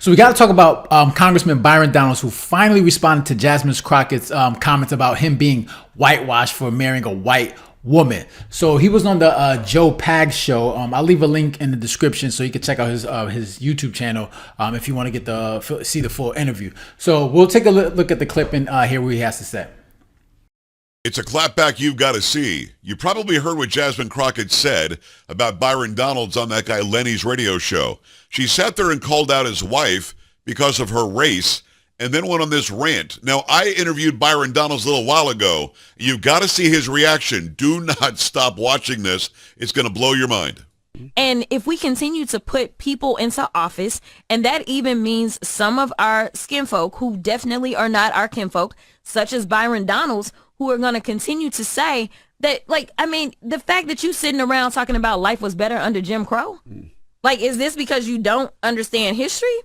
So we got to talk about Congressman Byron Donalds, who finally responded to Jasmine Crockett's comments about him being whitewashed for marrying a white woman. So he was on the Joe Pag show. I'll leave a link in the description so you can check out his YouTube channel if you want to get see the full interview. So we'll take a look at the clip and hear what he has to say. It's a clapback you've got to see. You probably heard what Jasmine Crockett said about Byron Donalds on that guy Lenny's radio show. She sat there and called out his wife because of her race and then went on this rant. Now, I interviewed Byron Donalds a little while ago. You've got to see his reaction. Do not stop watching this. It's going to blow your mind. And if we continue to put people into office, and that even means some of our skinfolk who definitely are not our kinfolk, such as Byron Donalds, who are going to continue to say that, like, I mean, the fact that you sitting around talking about life was better under Jim Crow, like, is this because you don't understand history?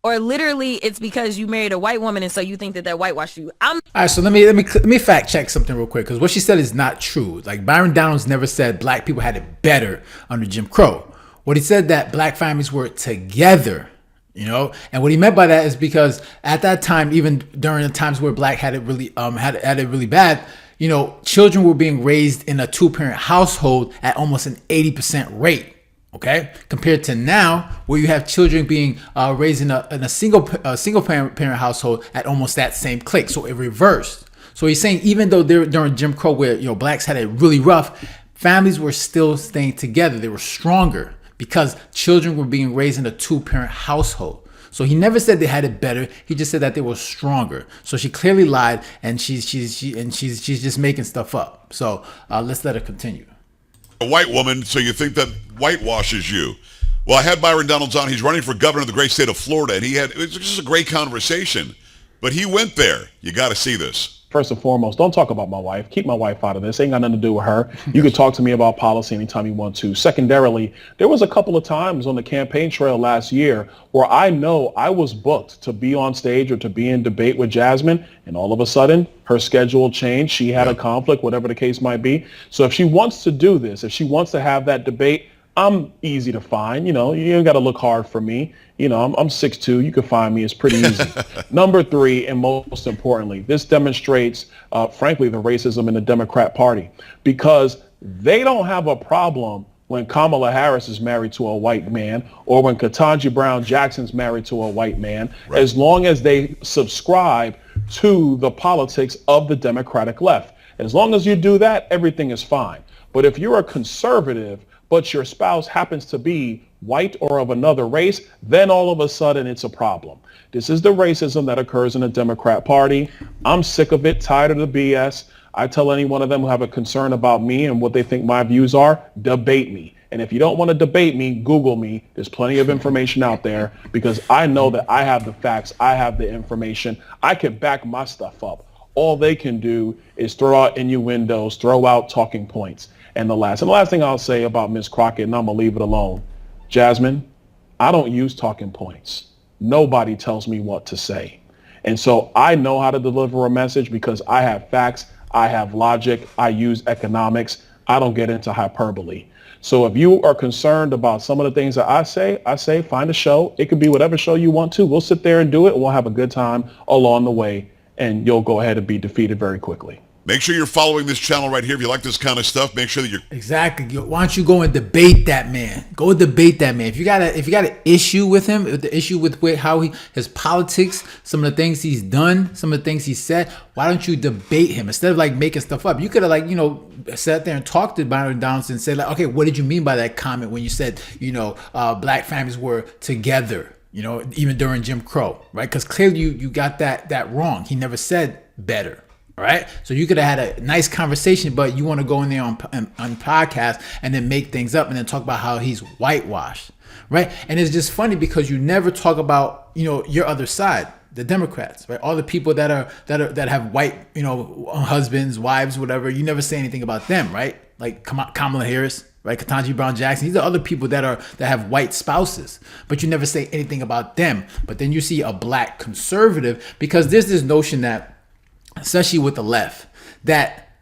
Or literally it's because you married a white woman and so you think that whitewashed you? All right, so let me fact check something real quick, because what she said is not true. Like, Byron Donalds never said black people had it better under Jim Crow. What he said that black families were together, you know, and what he meant by that is because at that time, even during the times where black had it really had it really bad, you know, children were being raised in a two-parent household at almost an 80% rate. Okay, compared to now, where you have children being raised in a single parent household at almost that same click. So it reversed. So he's saying even though during Jim Crow, where blacks had it really rough, families were still staying together. They were stronger because children were being raised in a two-parent household. So he never said they had it better. He just said that they were stronger. So she clearly lied, and she's just making stuff up. So let's let her continue. A white woman, so you think that whitewashes you. Well, I had Byron Donalds on. He's running for governor of the great state of Florida, and it was just a great conversation. But he went there. You got to see this. First and foremost, don't talk about my wife. Keep my wife out of this. Ain't got nothing to do with her. You can talk to me about policy anytime you want to. Secondarily, there was a couple of times on the campaign trail last year where I know I was booked to be on stage or to be in debate with Jasmine, and all of a sudden her schedule changed. She had a conflict, whatever the case might be. So if she wants to do this, if she wants to have that debate, I'm easy to find. You know, you ain't got to look hard for me. You know, I'm 6'2". You can find me. It's pretty easy. Number three, and most importantly, this demonstrates, frankly, the racism in the Democrat Party, because they don't have a problem when Kamala Harris is married to a white man or when Ketanji Brown Jackson's married to a white man, as long as they subscribe to the politics of the Democratic left. As long as you do that, everything is fine. But if you're a conservative, but your spouse happens to be white or of another race, then all of a sudden it's a problem. This is the racism that occurs in the Democrat Party. I'm sick of it, tired of the BS. I tell any one of them who have a concern about me and what they think my views are, debate me. And if you don't want to debate me, Google me. There's plenty of information out there, because I know that I have the facts. I have the information. I can back my stuff up. All they can do is throw out innuendos, throw out talking points. And the last thing I'll say about Ms. Crockett, and I'm going to leave it alone. Jasmine, I don't use talking points. Nobody tells me what to say. And so I know how to deliver a message because I have facts, I have logic, I use economics. I don't get into hyperbole. So if you are concerned about some of the things that I say find a show. It could be whatever show you want to. We'll sit there and do it, and we'll have a good time along the way, and you'll go ahead and be defeated very quickly. Make sure you're following this channel right here. If you like this kind of stuff, make sure that you're... Exactly. Why don't you go and debate that man? Go debate that man. If you got an issue with him, the issue with how his politics, some of the things he's done, some of the things he said, why don't you debate him instead of like making stuff up? You could have sat there and talked to Byron Donalds and said, like, okay, what did you mean by that comment when you said, black families were together, even during Jim Crow, right? Because clearly you got that wrong. He never said better. All right. So you could have had a nice conversation, but you want to go in there on podcast and then make things up and then talk about how he's whitewashed. Right. And it's just funny because you never talk about, your other side, the Democrats, right? All the people that have white, husbands, wives, whatever. You never say anything about them. Right. Like Kamala Harris. Right, Ketanji Brown Jackson. These are other people that have white spouses, but you never say anything about them. But then you see a black conservative, because there's this notion that, especially with the left, that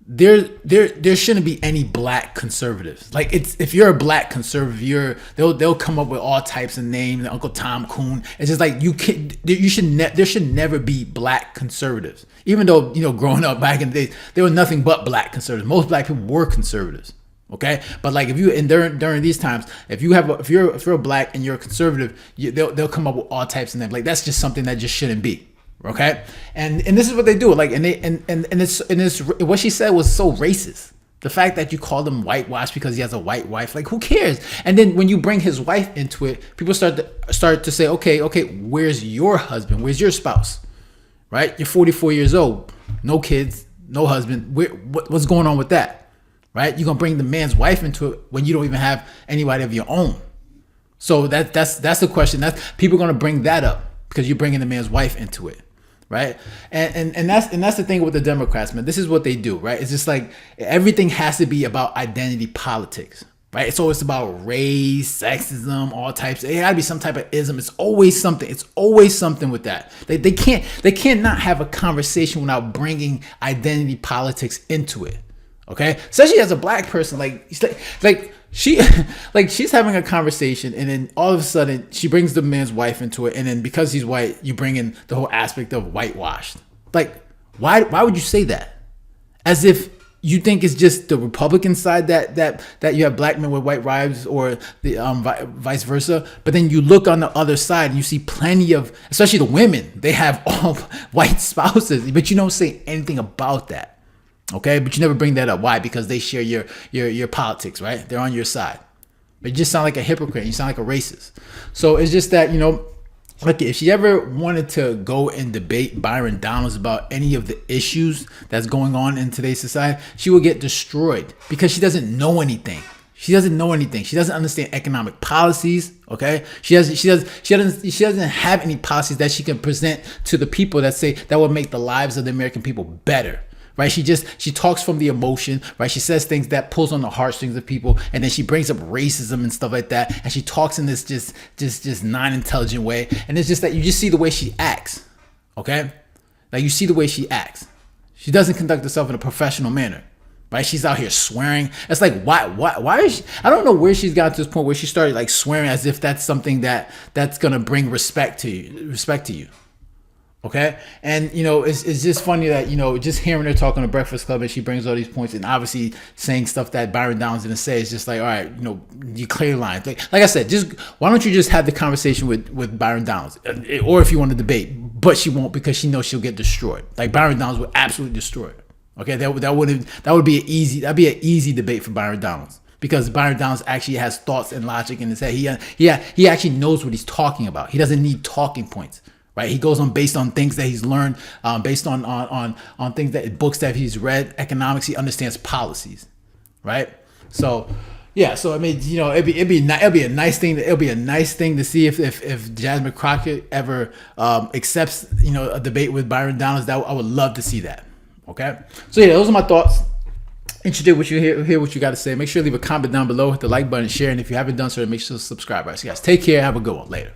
there shouldn't be any black conservatives. Like, it's, if you're a black conservative, they'll come up with all types of names, Uncle Tom Coon. It's just like, there should never be black conservatives. Even though, growing up back in the days, there was nothing but black conservatives. Most black people were conservatives. Okay, but like, if you, and during these times, if you're a black and you're a conservative, they'll come up with all types of names. Like, that's just something that just shouldn't be. Okay, and this is what they do. Like, and it's what she said was so racist. The fact that you called him whitewashed because he has a white wife, like, who cares? And then when you bring his wife into it, people start to say, okay, where's your husband? Where's your spouse? Right? You're 44 years old, no kids, no husband. What's going on with that? Right? You're gonna bring the man's wife into it when you don't even have anybody of your own. So that's the question. That's, people are gonna bring that up because you're bringing the man's wife into it. Right. And that's the thing with the Democrats, man. This is what they do. Right. It's just like, everything has to be about identity politics. Right. So it's about race, sexism, all types. It gotta be some type of ism. It's always something. It's always something with that. They can't not have a conversation without bringing identity politics into it. Okay. Especially as a black person, she's having a conversation, and then all of a sudden she brings the man's wife into it, and then because he's white, you bring in the whole aspect of whitewashed. Like, why would you say that? As if you think it's just the Republican side that you have black men with white wives, or the vice versa. But then you look on the other side and you see plenty of, especially the women, they have all white spouses, but you don't say anything about that. Okay, but you never bring that up. Why? Because they share your politics, right? They're on your side. But you just sound like a hypocrite. You sound like a racist. So it's just that, like, if she ever wanted to go and debate Byron Donalds about any of the issues that's going on in today's society, she will get destroyed because she doesn't know anything. She doesn't know anything. She doesn't understand economic policies. Okay, she doesn't have any policies that she can present to the people that say that will make the lives of the American people better. Right, she talks from the emotion. Right, she says things that pulls on the heartstrings of people, and then she brings up racism and stuff like that. And she talks in this just non-intelligent way. And it's just that you just see the way she acts. Okay, like, you see the way she acts. She doesn't conduct herself in a professional manner. Right, she's out here swearing. It's like, why is she? I don't know where she's got to this point where she started like swearing as if that's something that's gonna bring respect to you. Okay, and it's just funny that just hearing her talk on the Breakfast Club, and she brings all these points, and obviously saying stuff that Byron Donalds didn't say. It's just like, all right, you clear lines. Like I said, just why don't you just have the conversation with Byron Donalds, or if you want to debate, but she won't, because she knows she'll get destroyed. Like, Byron Donalds would absolutely destroy her. Okay, that'd be an easy debate for Byron Donalds, because Byron Donalds actually has thoughts and logic in his head. He actually knows what he's talking about. He doesn't need talking points. Right, he goes on based on things that he's learned, based on things that books that he's read, economics. He understands policies, right? So, yeah. So I mean, it'd be a nice thing. It'll be a nice thing to see if Jasmine Crockett ever accepts a debate with Byron Donalds. That I would love to see that. Okay. So yeah, those are my thoughts. Interested what you hear what you got to say. Make sure to leave a comment down below, hit the like button, share, and if you haven't done so, make sure to subscribe. All right, so guys, take care. Have a good one. Later.